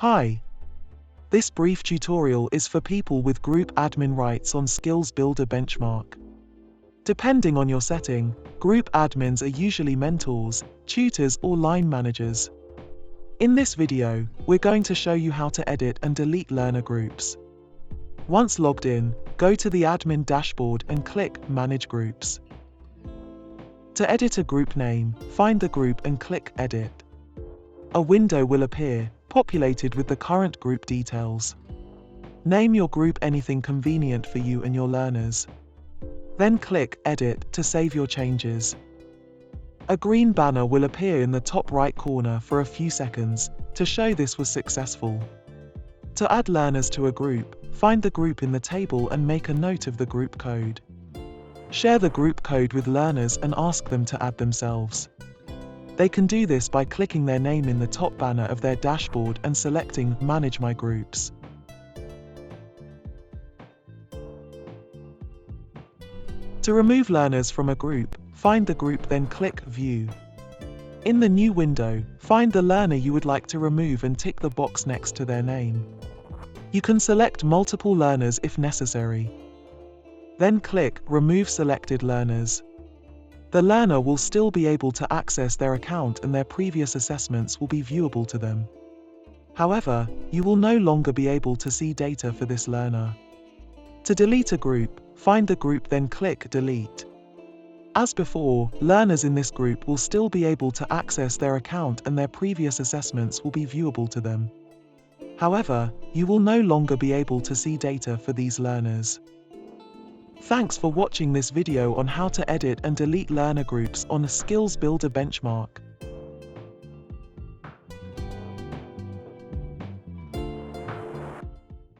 Hi. This brief tutorial is for people with group admin rights on Skills Builder Benchmark. Depending on your setting, group admins are usually mentors, tutors, or line managers. In this video, we're going to show you how to edit and delete learner groups. Once logged in, go to the admin dashboard and click Manage Groups. To edit a group name, find the group and click Edit. A window will appear, populated with the current group details. Name your group anything convenient for you and your learners. Then click Edit to save your changes. A green banner will appear in the top right corner for a few seconds to show this was successful. To add learners to a group, find the group in the table and make a note of the group code. Share the group code with learners and ask them to add themselves. They can do this by clicking their name in the top banner of their dashboard and selecting Manage My Groups. To remove learners from a group, find the group, then click View. In the new window, find the learner you would like to remove and tick the box next to their name. You can select multiple learners if necessary. Then click Remove Selected Learners. The learner will still be able to access their account and their previous assessments will be viewable to them. However, you will no longer be able to see data for this learner. To delete a group, find the group, then click Delete. As before, learners in this group will still be able to access their account and their previous assessments will be viewable to them. However, you will no longer be able to see data for these learners. Thanks for watching this video on how to edit and delete learner groups on Skills Builder Benchmark.